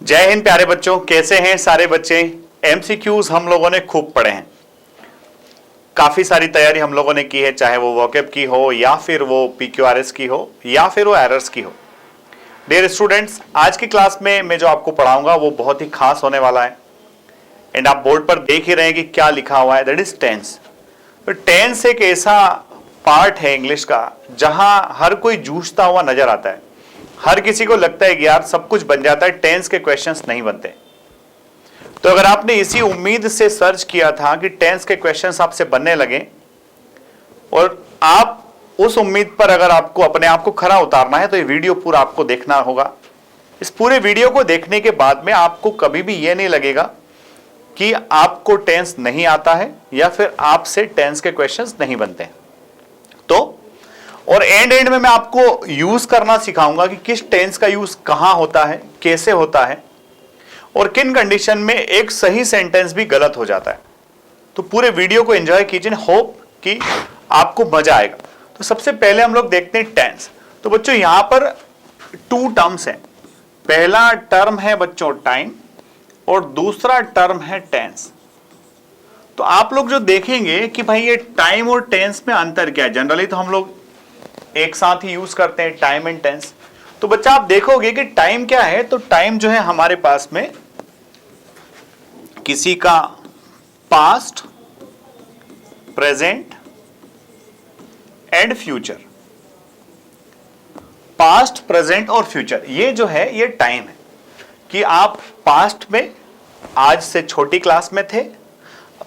जय हिंद प्यारे बच्चों, कैसे हैं सारे बच्चे। एमसीक्यूज हम लोगों ने खूब पढ़े हैं, काफी सारी तैयारी हम लोगों ने की है, चाहे वो वोकैब की हो या फिर वो पीक्यूआरएस की हो या फिर वो एरर्स की हो। डियर स्टूडेंट्स, आज की क्लास में मैं जो आपको पढ़ाऊंगा वो बहुत ही खास होने वाला है। एंड आप बोर्ड पर देख ही रहे हैं कि क्या लिखा हुआ है, दैट इज टेंस। तो टेंस एक ऐसा पार्ट है इंग्लिश का जहां हर कोई जूझता हुआ नजर आता है। हर किसी को लगता है कि यार सब कुछ बन जाता है, टेंस के क्वेश्चंस नहीं बनते। तो अगर आपने इसी उम्मीद से सर्च किया था कि टेंस के क्वेश्चंस आपसे बनने लगे और आप उस उम्मीद पर अगर आपको अपने आप को खरा उतारना है तो ये वीडियो पूरा आपको देखना होगा। इस पूरे वीडियो को देखने के बाद में आपको कभी भी ये नहीं लगेगा कि आपको टेंस नहीं आता है या फिर आपसे टेंस के क्वेश्चंस नहीं बनते। तो और एंड में मैं आपको यूज करना सिखाऊंगा कि किस टेंस का यूज कहां होता है, कैसे होता है और किन कंडीशन में एक सही सेंटेंस भी गलत हो जाता है। तो पूरे वीडियो को एंजॉय कीजिए, होप कि आपको मजा आएगा। तो सबसे पहले हम लोग देखते हैं टेंस। तो बच्चों यहां पर टू टर्म्स हैं। पहला टर्म है बच्चों टाइम और दूसरा टर्म है टेंस। तो आप लोग जो देखेंगे कि भाई ये टाइम और टेंस में अंतर क्या है, जनरली तो हम लोग एक साथ ही यूज करते हैं टाइम एंड टेंस। तो बच्चा आप देखोगे कि टाइम क्या है, तो टाइम जो है हमारे पास में किसी का past, present and future. Past, present और फ्यूचर, ये जो है ये टाइम है कि आप पास्ट में आज से छोटी क्लास में थे,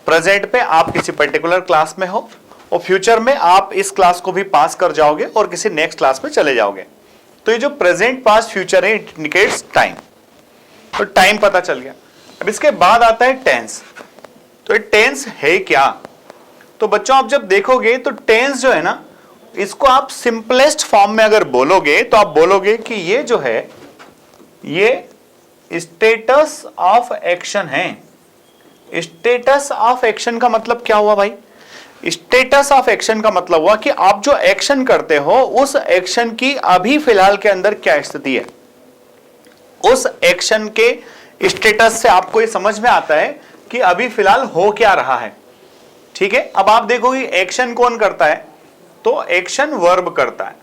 प्रेजेंट पे आप किसी पर्टिकुलर क्लास में हो और फ्यूचर में आप इस क्लास को भी पास कर जाओगे और किसी नेक्स्ट क्लास में चले जाओगे। तो ये जो प्रेजेंट, पास्ट, फ्यूचर है, इट इंडिकेट्स टाइम। तो टाइम पता चल गया। अब इसके बाद आता है टेंस। तो ये टेंस है क्या? तो बच्चों आप जब देखोगे तो टेंस जो है ना, इसको आप सिंपलेस्ट फॉर्म में अगर बोलोगे तो आप बोलोगे कि ये जो है ये स्टेटस ऑफ एक्शन है। स्टेटस ऑफ एक्शन का मतलब क्या हुआ भाई? स्टेटस ऑफ एक्शन का मतलब हुआ कि आप जो एक्शन करते हो उस एक्शन की अभी फिलहाल के अंदर क्या स्थिति है। उस एक्शन के स्टेटस से आपको ये समझ में आता है कि अभी फिलहाल हो क्या रहा है। ठीक है, अब आप देखोगे एक्शन कौन करता है, तो एक्शन वर्ब करता है,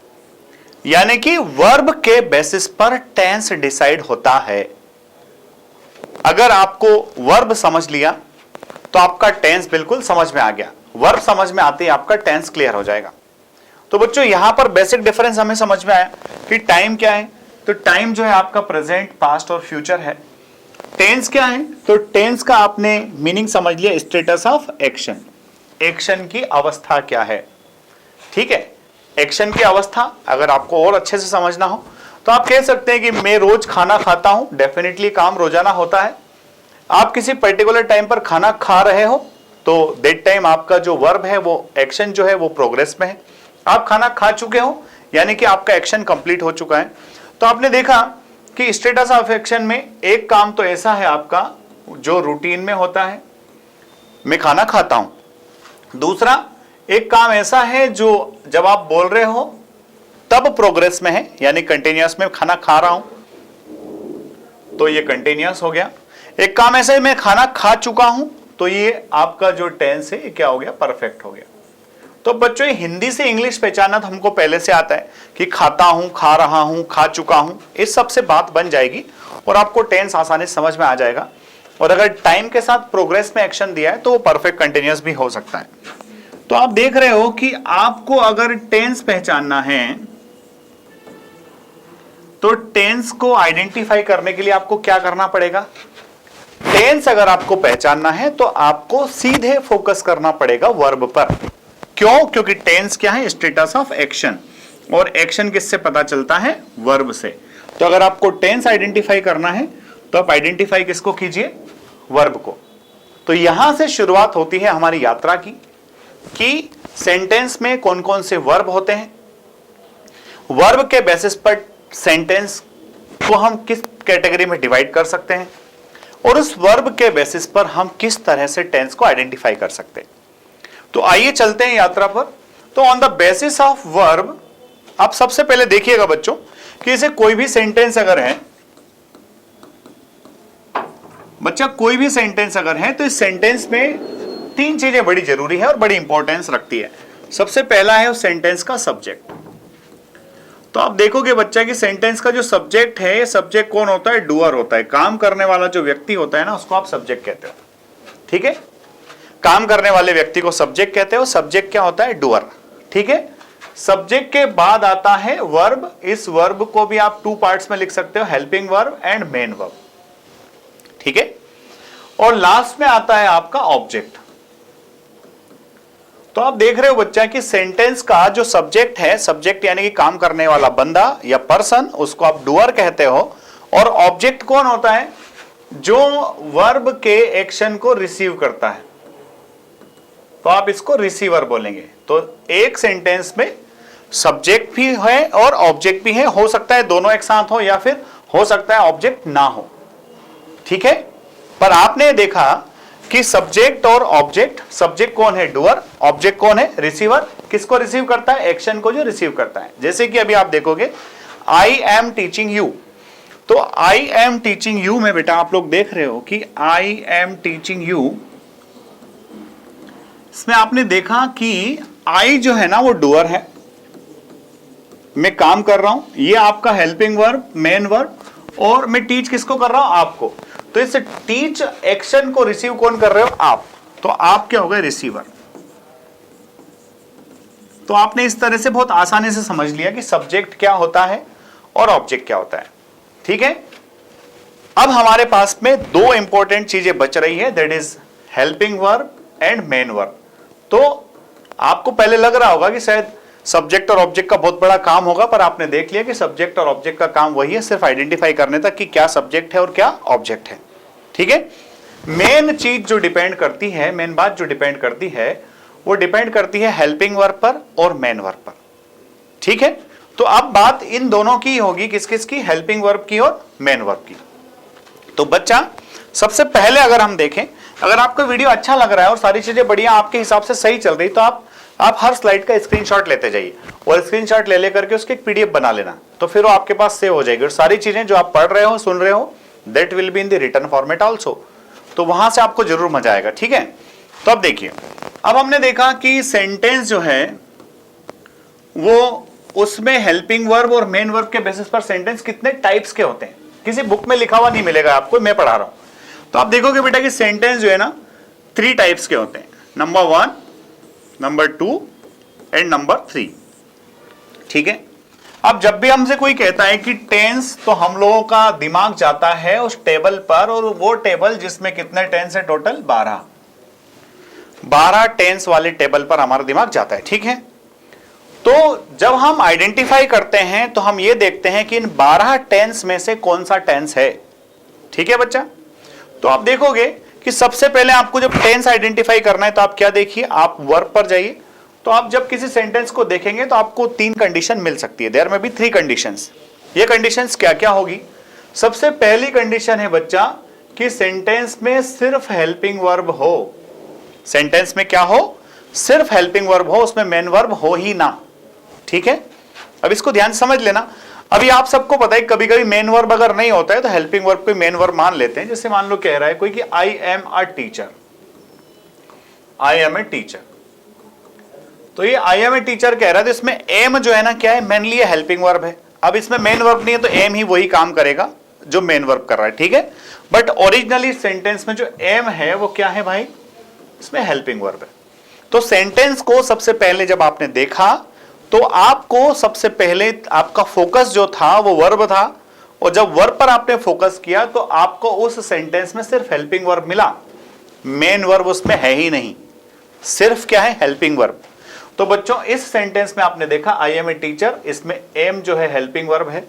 यानी कि वर्ब के बेसिस पर टेंस डिसाइड होता है। अगर आपको वर्ब समझ लिया तो आपका टेंस बिल्कुल समझ में आ गया। वर्ब समझ में आते ही आपका टेंस क्लियर हो जाएगा। तो बच्चों यहां पर बेसिक डिफरेंस हमें समझ में आया कि टाइम क्या है। तो टाइम जो है आपका प्रेजेंट, पास्ट और फ्यूचर है। टेंस क्या है? तो टेंस का आपने मीनिंग समझ लिया, स्टेटस ऑफ एक्शन। एक्शन की अवस्था क्या है। ठीक है, एक्शन की अवस्था अगर आपको और अच्छे से समझना हो तो आप कह सकते हैं कि मैं रोज खाना खाता हूं। डेफिनेटली काम रोजाना होता है। आप किसी पर्टिकुलर टाइम पर खाना खा रहे हो तो दैट टाइम आपका जो वर्ब है, वो एक्शन जो है वो प्रोग्रेस में है। आप खाना खा चुके हो यानी कि आपका एक्शन कंप्लीट हो चुका है। तो आपने देखा कि स्टेटस ऑफ एक्शन में एक काम तो ऐसा है आपका जो रूटीन में होता है, मैं खाना खाता हूं। दूसरा एक काम ऐसा है जो जब आप बोल रहे हो तब प्रोग्रेस में है, यानी कंटिन्यूअस में खाना खा रहा हूं तो ये कंटिन्यूअस हो गया। एक काम ऐसा है मैं खाना खा चुका हूं तो ये आपका जो टेंस है ये क्या हो गया, परफेक्ट हो गया। तो बच्चों ये हिंदी से इंग्लिश पहचानना तो हमको पहले से आता है कि खाता हूं, खा रहा हूं, खा चुका हूं, इस सब से बात बन जाएगी और आपको टेंस आसानी से समझ में आ जाएगा। और अगर टाइम के साथ प्रोग्रेस में एक्शन दिया है तो वो परफेक्ट कंटिन्यूअस भी हो सकता है। तो आप देख रहे हो कि आपको अगर टेंस पहचानना है तो टेंस को आइडेंटिफाई करने के लिए आपको क्या करना पड़ेगा? टेंस अगर आपको पहचानना है तो आपको सीधे फोकस करना पड़ेगा वर्ब पर। क्यों? क्योंकि टेंस क्या है, स्टेटस ऑफ एक्शन, और एक्शन किससे पता चलता है, वर्ब से। तो अगर आपको टेंस आइडेंटिफाई करना है तो आप आइडेंटिफाई किसको कीजिए, वर्ब को। तो यहां से शुरुआत होती है हमारी यात्रा की कि सेंटेंस में कौन कौन से वर्ब होते हैं, वर्ब के बेसिस पर सेंटेंस को हम किस कैटेगरी में डिवाइड कर सकते हैं और उस वर्ब के बेसिस पर हम किस तरह से टेंस को आइडेंटिफाई कर सकते हैं। तो आइए चलते हैं यात्रा पर। तो on the basis of verb आप सबसे पहले देखिएगा बच्चों कि इसे कोई भी सेंटेंस अगर है बच्चा कोई भी सेंटेंस अगर है तो इस सेंटेंस में तीन चीजें बड़ी जरूरी है और बड़ी इंपॉर्टेंस रखती है। सबसे पहला है उस सेंटेंस का सब्जेक्ट। तो आप देखोगे बच्चा कि सेंटेंस का जो सब्जेक्ट है, ये सब्जेक्ट कौन होता है? डूअर होता है। काम करने वाला जो व्यक्ति होता है ना, उसको आप सब्जेक्ट कहते हो। ठीक है, काम करने वाले व्यक्ति को सब्जेक्ट कहते हो। सब्जेक्ट क्या होता है? डूअर। ठीक है, सब्जेक्ट के बाद आता है वर्ब। इस वर्ब को भी आप टू पार्ट्स में लिख सकते हो, helping verb and main verb. ठीक है, और लास्ट में आता है आपका ऑब्जेक्ट। तो आप देख रहे हो बच्चा कि सेंटेंस का जो सब्जेक्ट है, सब्जेक्ट यानी कि काम करने वाला बंदा या पर्सन, उसको आप डूअर कहते हो। और ऑब्जेक्ट कौन होता है? जो वर्ब के एक्शन को रिसीव करता है, तो आप इसको रिसीवर बोलेंगे। तो एक सेंटेंस में सब्जेक्ट भी है और ऑब्जेक्ट भी है। हो सकता है दोनों एक साथ हो या फिर हो सकता है ऑब्जेक्ट ना हो। ठीक है, पर आपने देखा कि सब्जेक्ट और ऑब्जेक्ट, सब्जेक्ट कौन है? डूअर, ऑब्जेक्ट कौन है? रिसीवर। किसको रिसीव करता है? एक्शन को जो रिसीव करता है। जैसे कि अभी आप देखोगे आई एम टीचिंग यू, तो आई एम टीचिंग यू में बेटा आप लोग देख रहे हो कि आई एम टीचिंग यू, इसमें आपने देखा कि आई जो है ना वो डूअर है, मैं काम कर रहा हूं, ये आपका हेल्पिंग वर्ब, मेन वर्ब, और मैं टीच किसको कर रहा हूं? आपको। तो इस टीच एक्शन को रिसीव कौन कर रहे हो? आप। तो आप क्या हो गए? रिसीवर। तो आपने इस तरह से बहुत आसानी से समझ लिया कि सब्जेक्ट क्या होता है और ऑब्जेक्ट क्या होता है। ठीक है, अब हमारे पास में दो इंपॉर्टेंट चीजें बच रही है, that is helping verb and main verb. तो आपको पहले लग रहा होगा कि शायद सब्जेक्ट और ऑब्जेक्ट का बहुत बड़ा काम होगा, पर आपने देख लिया कि सब्जेक्ट और ऑब्जेक्ट का काम वही है, सिर्फ आइडेंटिफाई करने तक कि क्या सब्जेक्ट है और क्या ऑब्जेक्ट है। ठीक है, मेन चीज जो डिपेंड करती है, मेन बात जो डिपेंड करती है, वो डिपेंड करती है हेल्पिंग वर्ब पर और मेन वर्ब पर। ठीक है, तो अब बात इन दोनों की होगी, किस किस की? हेल्पिंग वर्ब की और मेन वर्ब की। तो बच्चा सबसे पहले अगर हम देखें, अगर आपको वीडियो अच्छा लग रहा है और सारी चीजें बढ़िया आपके हिसाब से सही चल रही, तो आप हर स्लाइड का स्क्रीनशॉट लेते जाइए और स्क्रीनशॉट ले लेकर के उसकी एक पीडीएफ बना लेना, तो फिर वो आपके पास सेव हो जाएगी। और सारी चीजें जो आप पढ़ रहे हो, सुन रहे हो, that will be in the written format also. तो वहां से आपको जरूर मजा आएगा। ठीक है, तो अब देखिए, अब हमने देखा कि सेंटेंस जो है वो, उसमें हेल्पिंग वर्ब और मेन वर्ब के बेसिस पर सेंटेंस कितने टाइप्स के होते हैं, किसी बुक में लिखा हुआ नहीं मिलेगा आपको, मैं पढ़ा रहा हूं। तो आप देखोगे बेटा कि सेंटेंस जो है ना 3 टाइप्स के होते हैं, नंबर 1, नंबर 2 एंड नंबर 3। ठीक है, अब जब भी हमसे कोई कहता है कि टेंस, तो हम लोगों का दिमाग जाता है उस टेबल पर, और वो टेबल जिसमें कितने टेंस है? टोटल 12 टेंस वाले टेबल पर हमारा दिमाग जाता है। ठीक है, तो जब हम आइडेंटिफाई करते हैं तो हम ये देखते हैं कि इन 12 टेंस में से कौन सा टेंस है। ठीक है बच्चा, तो आप देखोगे कि सबसे पहले आपको जब टेंस आइडेंटिफाई करना है तो आप क्या देखिए, आप वर्ब पर जाइए। तो आप जब किसी सेंटेंस को देखेंगे तो आपको 3 कंडीशन मिल सकती है, देयर में भी 3 कंडीशंस। ये कंडीशंस क्या क्या होगी? सबसे पहली कंडीशन है बच्चा कि सेंटेंस में सिर्फ हेल्पिंग वर्ब हो। सेंटेंस में क्या हो? सिर्फ हेल्पिंग वर्ब हो, उसमें मेन वर्ब हो ही ना। ठीक है, अब इसको ध्यान से समझ लेना। अभी आप सबको पता है कभी कभी मेन वर्ब अगर नहीं होता है तो हेल्पिंग वर्ब को मेन वर्ब मान लेते हैं। जैसे मान लो कह रहा है कोई कि I am a teacher, I am a teacher, तो ये आई एम ए टीचर कह रहा है, तो इसमें एम जो है ना क्या है? मेनली ये हेल्पिंग वर्ब है। अब इसमें मेन वर्ब नहीं है तो एम ही वही काम करेगा जो मेन वर्ब कर रहा है। ठीक है, बट ओरिजिनली सेंटेंस में जो एम है वो क्या है भाई? इसमें हेल्पिंग वर्ब है। तो सेंटेंस को सबसे पहले जब आपने देखा तो आपको सबसे पहले आपका फोकस जो था वो वर्ब था, और जब वर्ब पर आपने फोकस किया तो आपको उस सेंटेंस में सिर्फ हेल्पिंग वर्ब मिला, मेन वर्ब उसमें है ही नहीं, सिर्फ क्या है? Helping verb. तो बच्चों इस सेंटेंस में आपने देखा आई एम ए टीचर, इसमें एम जो है हेल्पिंग वर्ब है।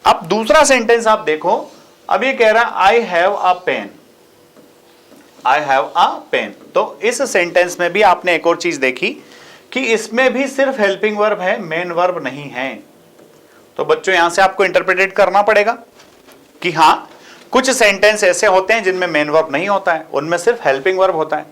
अब दूसरा सेंटेंस आप देखो, अब ये कह रहा है I have a pen, I have a pen. तो इस सेंटेंस में भी आपने एक और चीज देखी कि इसमें भी सिर्फ हेल्पिंग वर्ब है, मेन वर्ब नहीं है। तो बच्चों यहां से आपको इंटरप्रेट करना पड़ेगा कि हां कुछ सेंटेंस ऐसे होते हैं जिनमें मेन वर्ब नहीं होता है, उनमें सिर्फ हेल्पिंग वर्ब होता है।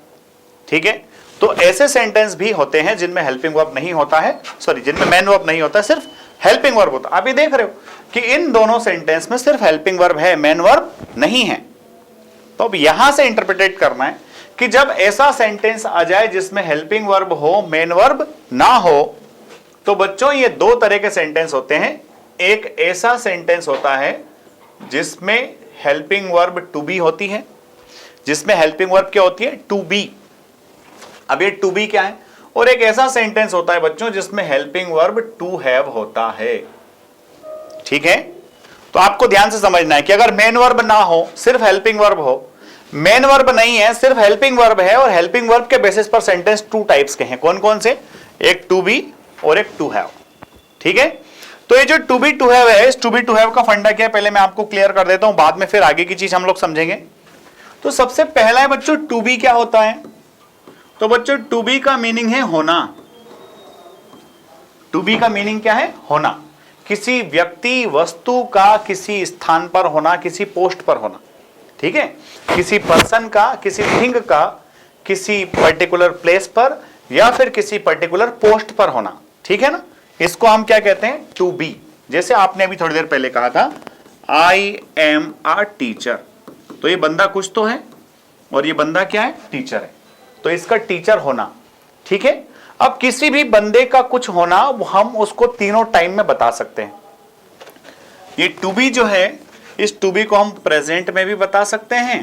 ठीक है, तो ऐसे सेंटेंस भी होते हैं जिनमें हेल्पिंग वर्ब नहीं होता है, सॉरी जिनमें मेन वर्ब नहीं होता है, सिर्फ हेल्पिंग वर्ब होता है। आप ये देख रहे हो कि इन दोनों सेंटेंस में सिर्फ हेल्पिंग वर्ब है, मेन वर्ब नहीं है। तो अब यहां से इंटरप्रेटेट करना है कि जब ऐसा सेंटेंस आ जाए जिसमें हेल्पिंग वर्ब हो, मेन वर्ब ना हो, तो बच्चों ये दो तरह के सेंटेंस होते हैं। एक ऐसा सेंटेंस होता है जिसमें हेल्पिंग वर्ब टू बी होती है, जिसमें हेल्पिंग वर्ब क्या होती है, टू बी। अब ये टू बी क्या है? और एक ऐसा सेंटेंस होता है बच्चों जिसमें हेल्पिंग वर्ब टू हैव होता है। ठीक है, तो आपको ध्यान से समझना है कि अगर मेन वर्ब ना हो, सिर्फ हेल्पिंग वर्ब हो, मेन वर्ब नहीं है, सिर्फ हेल्पिंग वर्ब है, और हेल्पिंग वर्ब के बेसिस पर सेंटेंस टू टाइप्स के हैं। कौन कौन से? एक टू बी और एक टू हैव। ठीक है, तो ये जो टू बी टू हैव है, इस टू बी टू हैव का फंडा क्या है पहले मैं आपको क्लियर कर देता हूं, बाद में फिर आगे की चीज हम लोग समझेंगे। तो सबसे पहला है बच्चों टू बी क्या होता है? तो बच्चों टू बी का मीनिंग है होना। टू बी का मीनिंग क्या है? होना। किसी व्यक्ति वस्तु का किसी स्थान पर होना, किसी पोस्ट पर होना। ठीक है, किसी पर्सन का, किसी थिंग का किसी पर्टिकुलर प्लेस पर या फिर किसी पर्टिकुलर पोस्ट पर होना। ठीक है ना, इसको हम क्या कहते हैं? To be. जैसे आपने अभी थोड़ी देर पहले कहा था आई एम अ टीचर, तो ये बंदा कुछ तो है और ये बंदा क्या है? टीचर है, तो इसका टीचर होना। ठीक है, अब किसी भी बंदे का कुछ होना हम उसको तीनों टाइम में बता सकते हैं। ये टू बी जो है, इस टू बी को हम प्रेजेंट में भी बता सकते हैं,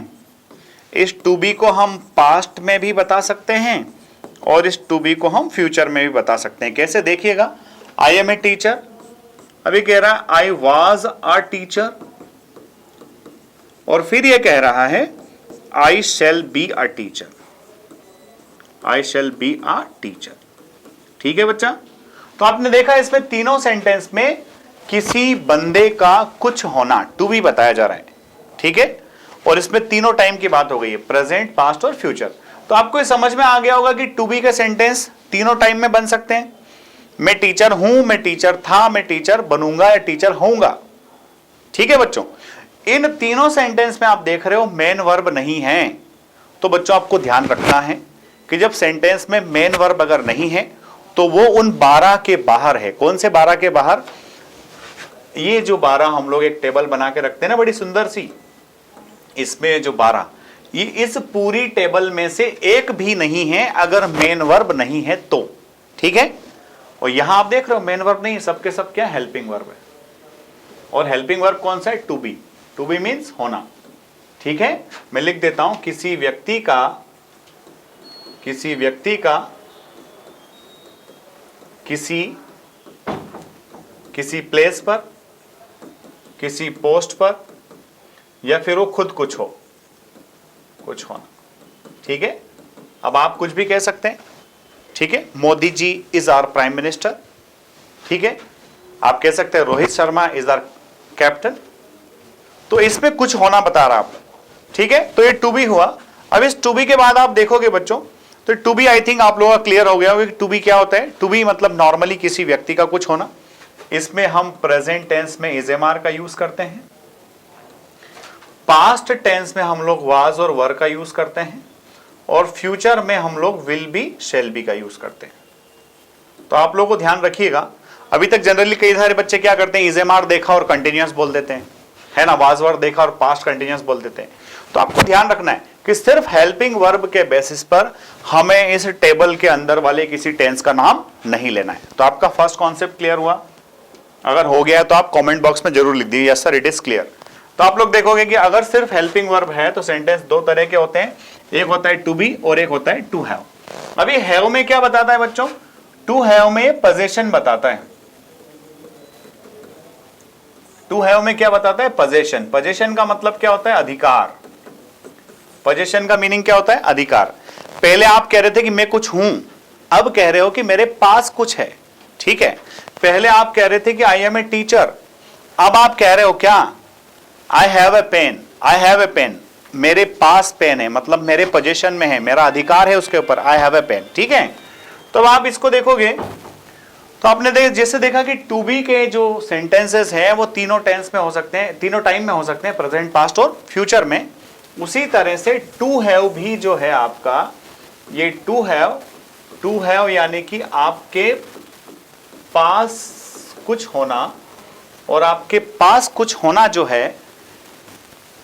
इस टू बी को हम पास्ट में भी बता सकते हैं, और इस टू बी को हम फ्यूचर में भी बता सकते हैं। कैसे? देखिएगा, आई एम ए टीचर, अभी कह रहा है आई वॉज अ टीचर, और फिर ये कह रहा है I shall be a teacher, I shall be a teacher. ठीक है बच्चा, तो आपने देखा इसमें तीनों सेंटेंस में किसी बंदे का कुछ होना टू बी बताया जा रहा है। ठीक है, और इसमें तीनों टाइम की बात हो गई है, प्रेजेंट, पास्ट और फ्यूचर। तो आपको ये समझ में आ गया होगा कि टू बी के सेंटेंस तीनों टाइम में बन सकते हैं। मैं टीचर हूं, मैं टीचर था, मैं टीचर बनूंगा या टीचर होऊंगा। ठीक है बच्चों, इन तीनों सेंटेंस में आप देख रहे हो मेन वर्ब नहीं है। तो बच्चों आपको ध्यान रखना है कि जब सेंटेंस में मेन वर्ब अगर नहीं है तो वो उन 12 के बाहर है। कौन से 12 के बाहर? ये जो 12 हम लोग एक टेबल बना के रखते हैं ना, बड़ी सुंदर सी, इसमें जो 12, ये इस पूरी टेबल में से एक भी नहीं है अगर मेन वर्ब नहीं है तो। ठीक है, और यहां आप देख रहे हो मेन वर्ब नहीं, सबके सब क्या? हेल्पिंग वर्ब है। और हेल्पिंग वर्ब कौन सा है? To be. To be means होना। ठीक है, मैं लिख देता हूं, किसी व्यक्ति का किसी प्लेस पर, किसी पोस्ट पर, या फिर वो खुद कुछ होना। ठीक है, अब आप कुछ भी कह सकते हैं। ठीक है, Modi ji is our prime minister. ठीक है, आप कह सकते हैं Rohit Sharma is our captain. तो इसमें कुछ होना बता रहा आप। ठीक है, तो ये टू बी हुआ। अब इस टू बी के बाद आप देखोगे बच्चों, तो टू बी आई थिंक आप लोगों का क्लियर हो गया होगा कि टू बी क्या होता है। टू बी मतलब नॉर्मली किसी व्यक्ति का कुछ होना। इसमें हम प्रेजेंट टेंस में इज एम आर का यूज करते हैं, पास्ट टेंस में हम लोग वाज और वर का यूज करते हैं, और फ्यूचर में हम लोग विल बी, शैल बी का यूज करते हैं। तो आप लोगों को ध्यान रखिएगा, अभी तक जनरली कई सारे बच्चे क्या करते हैं, इज एम आर देखा और कंटिन्यूअस बोल देते हैं, है ना, वाज वर देखा और पास्ट कंटिन्यूअस बोल देते हैं। तो आपको ध्यान रखना है कि सिर्फ हेल्पिंग वर्ब के बेसिस पर हमें इस टेबल के अंदर वाले किसी टेंस का नाम नहीं लेना है। तो आपका फर्स्ट कॉन्सेप्ट क्लियर हुआ? अगर हो गया है तो आप कमेंट बॉक्स में जरूर लिख दीजिए yes sir it is clear. तो आप लोग देखोगे कि अगर सिर्फ हेल्पिंग वर्ब है तो सेंटेंस दो तरह के होते हैं, एक होता है टू बी और एक होता है टू हैव। अभी हैव में क्या बताता है बच्चों? टू हैव में पोजीशन बताता है। टू हैव में क्या बताता है? पोजीशन। पोजीशन का मतलब क्या होता है? अधिकार। पोजीशन का मीनिंग क्या होता है? अधिकार। पहले आप कह रहे थे कि मैं कुछ हूं, अब कह रहे हो कि मेरे पास कुछ है। ठीक है, पहले आप कह रहे थे कि आई एम ए टीचर, अब आप कह रहे हो क्या? I have a pen, I have a pen, मेरे पास पेन है, मतलब मेरे पोजीशन में है, मेरा अधिकार है उसके ऊपर, आई हैव ए पेन। ठीक है, तो अब आप इसको देखोगे तो आपने जैसे देखा कि टू बी के जो सेंटेंसेस हैं वो तीनों टेंस में हो सकते हैं, तीनों टाइम में हो सकते हैं, प्रेजेंट, पास्ट और फ्यूचर में। उसी तरह से टू हैव भी जो है आपका, ये टू हैव यानी कि आपके पास कुछ होना, और आपके पास कुछ होना जो है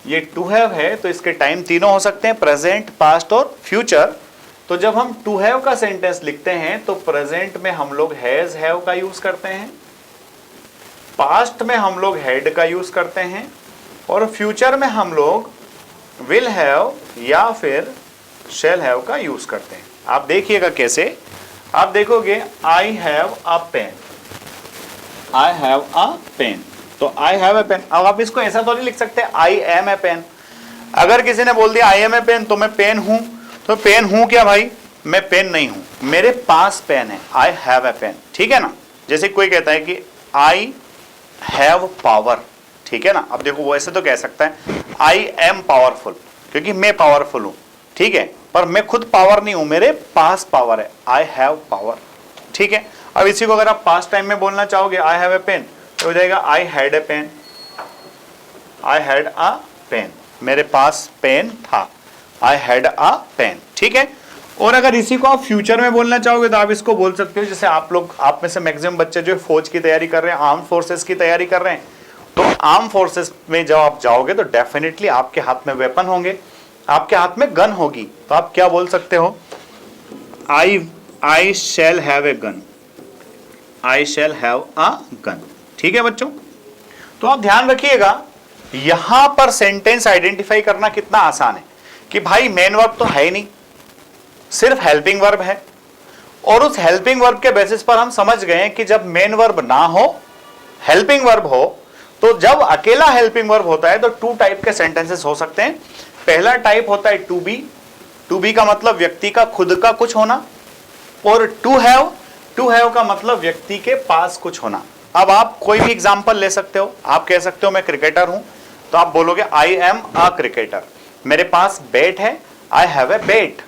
ये टू हैव है तो इसके टाइम तीनों हो सकते हैं, प्रेजेंट, पास्ट और फ्यूचर। तो जब हम टू हैव का सेंटेंस लिखते हैं तो प्रेजेंट में हम लोग हैज हैव का यूज करते हैं, पास्ट में हम लोग हैड का यूज करते हैं, और फ्यूचर में हम लोग विल हैव या फिर शैल हैव का यूज करते हैं। आप देखिएगा कैसे, आप देखोगे I have a pen, I have a pen, तो आई हैव ए पेन। अब आप इसको ऐसा तो नहीं लिख सकते आई एम ए पेन। अगर किसी ने बोल दिया आई एम ए पेन तो मैं पेन हूं, तो पेन हूं क्या भाई? मैं पेन नहीं हूं, मेरे पास पेन है, आई हैव ए पेन, ठीक है ना। जैसे कोई कहता है कि आई हैव पावर, ठीक है ना। अब देखो वो ऐसे तो कह सकता है आई एम पावरफुल, क्योंकि मैं पावरफुल हूं, ठीक है, पर मैं खुद पावर नहीं हूं, मेरे पास पावर है, आई हैव पावर, ठीक है। अब इसी को अगर आप पास्ट टाइम में बोलना चाहोगे आई हैव ए पेन तो हो जाएगा I had a pen, I had a pen, मेरे पास पेन था, आई हैड अ पेन, ठीक है। और अगर इसी को आप फ्यूचर में बोलना चाहोगे तो आप इसको बोल सकते हो, जैसे आप लोग, आप में से मैक्सिमम बच्चे जो फौज की तैयारी कर रहे हैं, आर्म फोर्सेस की तैयारी कर रहे हैं, तो आर्म फोर्सेस में जब आप जाओगे तो डेफिनेटली आपके हाथ में वेपन होंगे, आपके हाथ में गन होगी, तो आप क्या बोल सकते हो? I shall have a gun, I shall have a gun, ठीक है बच्चों। तो आप ध्यान रखिएगा यहां पर सेंटेंस आइडेंटिफाई करना कितना आसान है कि भाई मेन वर्ब तो है ही नहीं, सिर्फ हेल्पिंग वर्ब है, और उस हेल्पिंग वर्ब के बेसिस पर हम समझ गए कि जब मेन वर्ब ना हो, हेल्पिंग वर्ब हो, तो जब अकेला हेल्पिंग वर्ब होता है तो टू टाइप के सेंटेंसेस हो सकते हैं। पहला टाइप होता है टू बी, टू बी का मतलब व्यक्ति का खुद का कुछ होना, और टू हैव का मतलब व्यक्ति के पास कुछ होना। अब आप कोई भी एग्जांपल ले सकते हो, आप कह सकते हो मैं क्रिकेटर हूं, तो आप बोलोगे आई एम अ क्रिकेटर, मेरे पास बैट है, आई हैव ए बैट,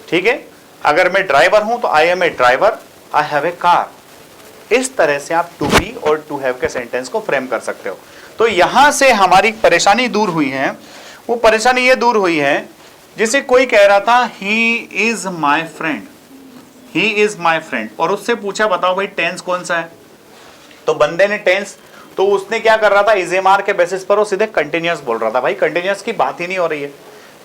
ठीक है। अगर मैं ड्राइवर हूं तो I am a driver, I have a car. इस तरह से आप टू बी और टू हैव के सेंटेंस को फ्रेम कर सकते हो। तो यहां से हमारी परेशानी दूर हुई है। वो परेशानी ये दूर हुई है, जिसे कोई कह रहा था he is my friend, he is my friend, और उससे पूछा बताओ भाई टेंस कौन सा है, तो बंदे ने टेंस, तो उसने क्या कर रहा था, इजेमार के बेसिस पर वो सीधे कंटिन्यूअस बोल रहा था। भाई कंटिन्यूअस की बात ही नहीं हो रही है।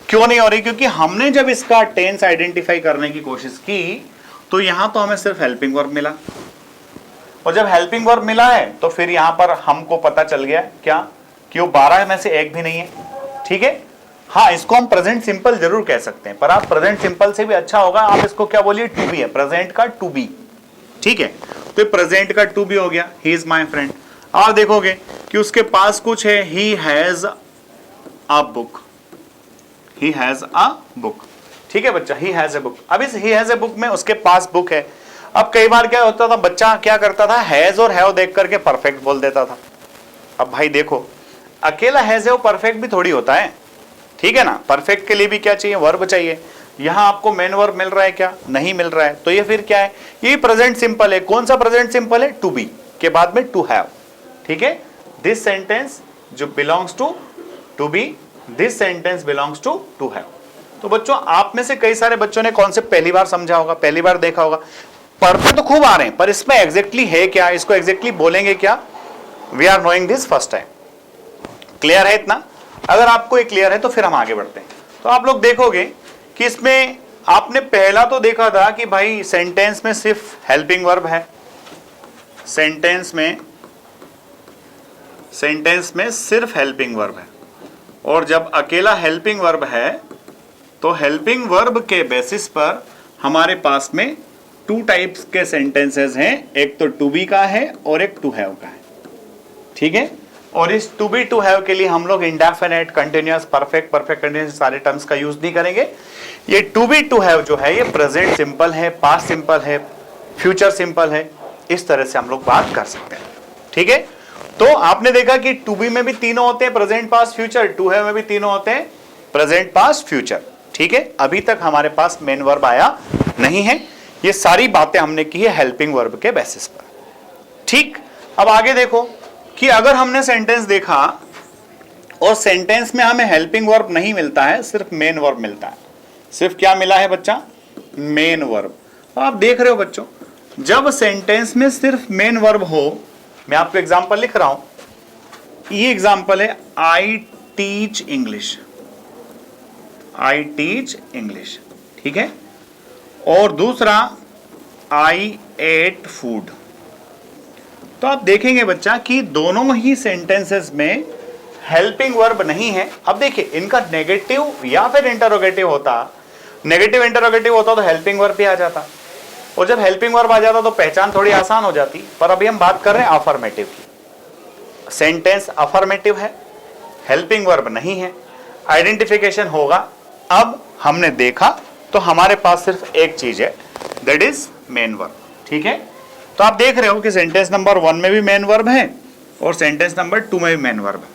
क्यों नहीं हो रही? क्योंकि हमने जब इसका टेंस आइडेंटिफाई करने की कोशिश की तो यहां तो हमें सिर्फ हेल्पिंग वर्ब मिला, और जब हेल्पिंग वर्ब मिला है तो फिर यहां पर हमको पता चल गया क्या कि वो 12 में से एक भी नहीं है, ठीक है। हाँ, इसको हम प्रेजेंट सिंपल जरूर कह सकते हैं, पर आप प्रेजेंट सिंपल से भी अच्छा होगा, आप इसको क्या बोलिए, टू बी है, प्रेजेंट का टू बी, ठीक है। तो प्रेजेंट का टू बी हो गया, ही इज माई फ्रेंड। आप देखोगे कि उसके पास कुछ है, he has a book, he has a book, ठीक है बच्चा, ही हैज ए बुक। अब इस ही हैज ए बुक में उसके पास बुक है। अब कई बार क्या होता था, बच्चा क्या करता था, हैज और हैव देख करके परफेक्ट बोल देता था। अब भाई देखो, अकेला हैज है परफेक्ट भी थोड़ी होता है, ठीक है ना। परफेक्ट के लिए भी क्या चाहिए, वर्ब चाहिए। यहां आपको मेन वर्ब मिल रहा है क्या, नहीं मिल रहा है, तो ये फिर क्या है, ये प्रेजेंट सिंपल है। कौन सा प्रेजेंट सिंपल है, टू बी के बाद में टू हैव, ठीक है। दिस सेंटेंस जो belongs to be, this sentence belongs to have. तो बच्चों, आप में से कई सारे बच्चों ने कॉन्सेप्ट पहली बार समझा होगा, पहली बार देखा होगा। पढ़ते तो खूब आ रहे हैं, पर इसमें एग्जैक्टली है क्या, इसको एग्जैक्टली बोलेंगे क्या, we are knowing this first time. Clear है इतना? अगर आपको ये क्लियर है तो फिर हम आगे बढ़ते हैं। तो आप लोग देखोगे कि इसमें आपने पहला तो देखा था कि भाई सेंटेंस में सिर्फ हेल्पिंग वर्ब है, सेंटेंस में सिर्फ हेल्पिंग वर्ब है, और जब अकेला हेल्पिंग वर्ब है तो हेल्पिंग वर्ब के बेसिस पर हमारे पास में टू टाइप्स के सेंटेंसेस हैं, एक तो टू बी का है और एक टू हैव का है, ठीक है। और इस टू बी टू हैव के लिए हम लोग इंडेफिनिट, कंटिन्यूअस, परफेक्ट कंटिन्यूअस सारे टर्म्स का यूज नहीं करेंगे। ये टू बी टू हैव जो है ये प्रेजेंट सिंपल है, पास्ट सिंपल है, फ्यूचर सिंपल है, इस तरह से हम लोग बात कर सकते हैं, ठीक है। तो आपने देखा कि टू बी में भी तीनों होते हैं, present past future, to have में भी तीनों होते हैं, प्रेजेंट पास्ट फ्यूचर, ठीक है। अभी तक हमारे पास मेन वर्ब आया नहीं है। ये सारी बातें हमने की है हेल्पिंग वर्ब के बेसिस पर, ठीक। अब आगे देखो कि अगर हमने सेंटेंस देखा और सेंटेंस में हमें हेल्पिंग वर्ब नहीं मिलता है, सिर्फ मेन वर्ब मिलता है। सिर्फ क्या मिला है बच्चा, मेन वर्ब। आप देख रहे हो बच्चों, जब सेंटेंस में सिर्फ मेन वर्ब हो, मैं आपको एग्जांपल लिख रहा हूं, ये एग्जांपल है, I teach English, I teach English, ठीक है। और दूसरा आई एट फूड। तो आप देखेंगे बच्चा कि दोनों ही सेंटेंसेस में हेल्पिंग वर्ब नहीं है। अब देखिए इनका नेगेटिव या फिर इंटरोगेटिव होता, नेगेटिव इंटरोगेटिव होता तो हेल्पिंग वर्ब भी आ जाता, और जब हेल्पिंग वर्ब आ जाता तो पहचान थोड़ी आसान हो जाती। पर अभी हम बात कर रहे हैं अफर्मेटिव की। सेंटेंस अफर्मेटिव है, हेल्पिंग वर्ब नहीं है, आइडेंटिफिकेशन होगा। अब हमने देखा तो हमारे पास सिर्फ एक चीज है, दैट इज मेन वर्ब, ठीक है। तो आप देख रहे हो कि सेंटेंस नंबर 1 में भी मेन वर्ब है और सेंटेंस नंबर 2 में भी मेन वर्ब है,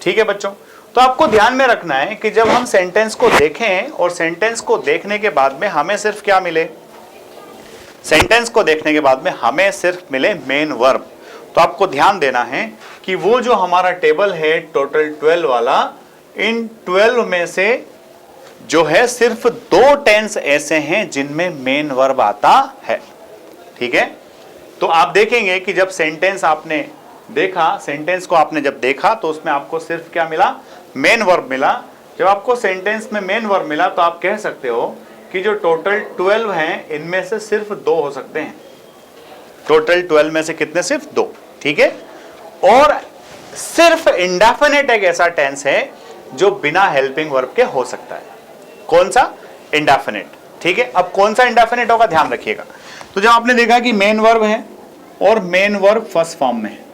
ठीक है बच्चों। तो आपको ध्यान में रखना है कि जब हम सेंटेंस को देखें और सेंटेंस को देखने के बाद में हमें सिर्फ क्या मिले, सेंटेंस को देखने के बाद में हमें सिर्फ मिले मेन वर्ब। तो आपको ध्यान देना है कि वो जो हमारा टेबल है टोटल 12 वाला, इन 12 में से जो है सिर्फ 2 टेंस ऐसे हैं जिनमें मेन वर्ब आता है, ठीक है। तो आप देखेंगे कि जब सेंटेंस आपने देखा, सेंटेंस को आपने जब देखा तो उसमें आपको सिर्फ क्या मिला, मेन वर्ब मिला। जब आपको सेंटेंस में मेन वर्ब मिला तो आप कह सकते हो कि जो टोटल 12 हैं इनमें से सिर्फ 2 हो सकते हैं। टोटल 12 में से कितने, सिर्फ 2, ठीक है। और सिर्फ इंडेफिनिट एक ऐसा टेंस है जो बिना हेल्पिंग वर्ब के हो सकता है। कौन सा, इंडेफिनिट, ठीक है। अब कौन सा इंडेफिनिट होगा ध्यान रखिएगा। तो जब आपने देखा कि मेन वर्ब है और मेन वर्ब फर्स्ट फॉर्म में है,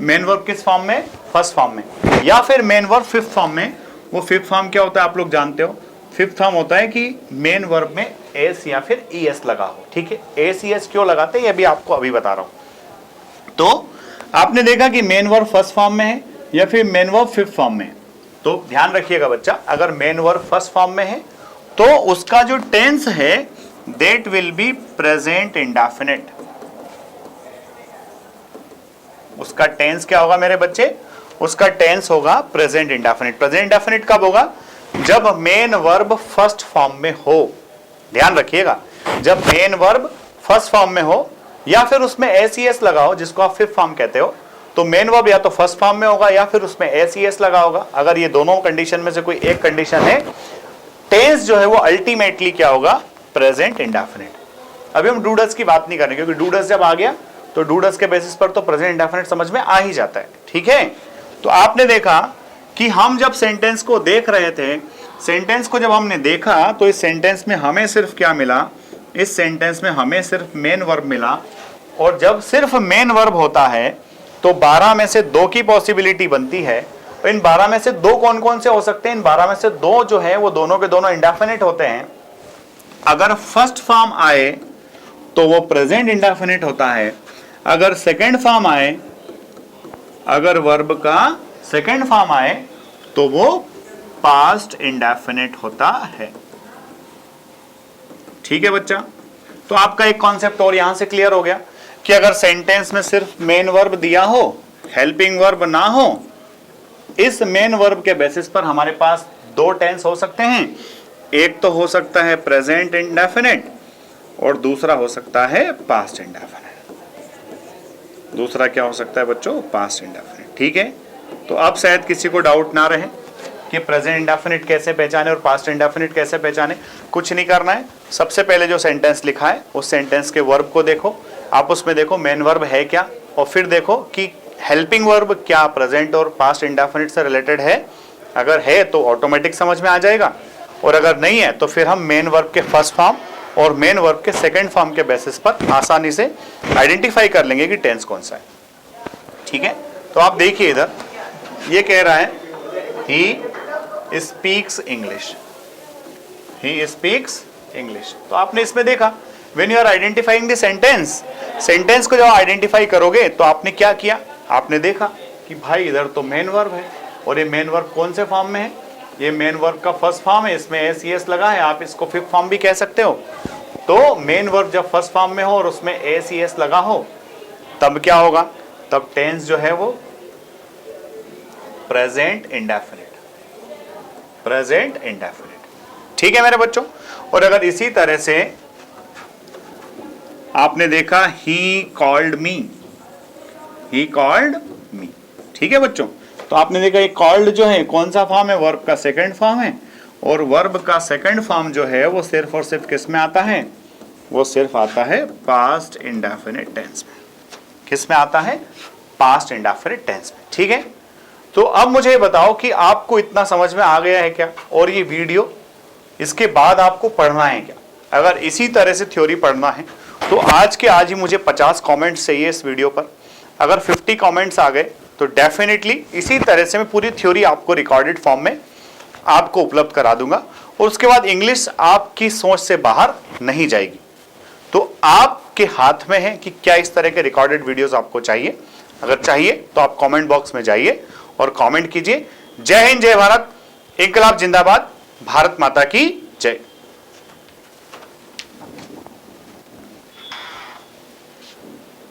मेन वर्ब किस फॉर्म में, फर्स्ट फॉर्म में, या फिर मेन वर्ब फिफ्थ फॉर्म में। वो फिफ्थ फॉर्म क्या होता है आप लोग जानते हो, फिफ्थ फॉर्म होता है कि मेन वर्ब में एस या फिर ईएस लगा हो, ठीक है। एस ईएस क्यों लगाते हैं ये भी आपको अभी बता रहा हूं। तो आपने देखा कि मेन वर्ब फर्स्ट फॉर्म में है या फिर मेन वर्ब फिफ्थ फॉर्म में है। तो ध्यान रखिएगा बच्चा, अगर मेन वर्ब फर्स्ट फॉर्म में है तो उसका जो टेंस है that will be present indefinite. उसका टेंस क्या होगा मेरे बच्चे, उसका टेंस होगा प्रेजेंट इंडेफिनिट। प्रेजेंट इंडेफिनिट कब होगा, जब मेन वर्ब फर्स्ट फॉर्म में हो। ध्यान रखिएगा, जब मेन वर्ब फर्स्ट फॉर्म में हो या फिर उसमें एस लगा हो, जिसको आप फिफ्थ फॉर्म कहते हो, तो मेन वर्ब या तो फर्स्ट फॉर्म में होगा या फिर उसमें एस लगा होगा। अगर ये दोनों कंडीशन में से कोई एक कंडीशन है, टेंस जो है वो अल्टीमेटली क्या होगा, प्रेजेंट इंडेफिनिट। अभी हम डूडस की बात नहीं करेंगे क्योंकि डूडस जब आ गया तो डूडस के बेसिस पर तो प्रेजेंट इंडेफिनिट समझ में आ ही जाता है, ठीक है। तो आपने देखा कि हम जब सेंटेंस को देख रहे थे, सेंटेंस को जब हमने देखा तो इस सेंटेंस में हमें सिर्फ क्या मिला, इस सेंटेंस में हमें सिर्फ मेन वर्ब मिला। और जब सिर्फ मेन वर्ब होता है तो 12 में से 2 की पॉसिबिलिटी बनती है। इन 12 में से 2 कौन कौन से हो सकते हैं, इन 12 में से 2 जो है वो दोनों के दोनों इंडेफिनिट होते हैं। अगर फर्स्ट फॉर्म आए तो वो प्रेजेंट इंडेफिनिट होता है, अगर सेकंड फॉर्म आए, अगर वर्ब का सेकंड फॉर्म आए तो वो पास्ट इंडेफिनिट होता है, ठीक है बच्चा। तो आपका एक कॉन्सेप्ट और यहां से क्लियर हो गया कि अगर सेंटेंस में सिर्फ मेन वर्ब दिया हो, हेल्पिंग वर्ब ना हो, इस मेन वर्ब के बेसिस पर हमारे पास 2 टेंस हो सकते हैं। एक तो हो सकता है प्रेजेंट इंडेफिनिट और दूसरा हो सकता है पास्ट इंडेफिनिट। दूसरा क्या हो सकता है बच्चों, पास्ट इंडेफिनिट, ठीक है। तो अब शायद किसी को डाउट ना रहे कि प्रेजेंट इंडेफिनिट कैसे पहचाने और पास्ट इंडेफिनिट कैसे पहचाने। कुछ नहीं करना है, सबसे पहले जो सेंटेंस लिखा है उस सेंटेंस के वर्ब को देखो, आप उसमें देखो मेन वर्ब है क्या, और फिर देखो कि हेल्पिंग वर्ब क्या प्रेजेंट और पास्ट इंडेफिनिट से रिलेटेड है। अगर है तो ऑटोमेटिक समझ में आ जाएगा, और अगर नहीं है तो फिर हम मेन वर्ब के फर्स्ट फॉर्म और मेन वर्ब के सेकंड फॉर्म के बेसिस पर आसानी से आइडेंटिफाई कर लेंगे कि टेंस कौन सा है, ठीक है। तो आप देखिए इधर ये कह रहा है he speaks English, he speaks English. तो आपने इसमें देखा when you are identifying the sentence, sentence को जब आइडेंटिफाई करोगे तो आपने क्या किया, आपने देखा कि भाई इधर तो मेन वर्ब है और ये मेन वर्ब कौन से फॉर्म में है, ये मेन वर्ब का फर्स्ट फॉर्म है, इसमें एस लगा है, आप इसको फिफ्थ फॉर्म भी कह सकते हो। तो मेन वर्ब जब फर्स्ट फॉर्म में हो और उसमें एस लगा हो तब क्या होगा, तब टेंस जो है वो प्रेजेंट इंडेफिनिट, प्रेजेंट इंडेफिनिट, ठीक है मेरे बच्चों। और अगर इसी तरह से आपने देखा he called me, he called me, ठीक है बच्चों, तो आपने देखा ये कॉल्ड जो है कौन सा फॉर्म है, वर्ब का सेकंड फॉर्म है, और वर्ब का सेकंड फॉर्म जो है वो सिर्फ और सिर्फ किस में आता है, वो सिर्फ आता है पास्ट इंडेफिनिट टेंस में। किस में आता है, पास्ट इंडेफिनिट टेंस में। ठीक है, तो अब मुझे बताओ कि आपको इतना समझ में आ गया है क्या, और ये वीडियो इसके बाद आपको पढ़ना है क्या। अगर इसी तरह से थ्योरी पढ़ना है तो आज के आज ही मुझे 50 कमेंट्स चाहिए इस वीडियो पर। अगर 50 कमेंट्स आ गए तो डेफिनेटली इसी तरह से मैं पूरी थ्योरी आपको रिकॉर्डेड फॉर्म में आपको उपलब्ध करा दूंगा, और उसके बाद इंग्लिश आपकी सोच से बाहर नहीं जाएगी। तो आपके हाथ में है कि क्या इस तरह के रिकॉर्डेड वीडियोस आपको चाहिए। अगर चाहिए तो आप कमेंट बॉक्स में जाइए और कमेंट कीजिए। जय हिंद, जय भारत, इनकलाब जिंदाबाद, भारत माता की जय।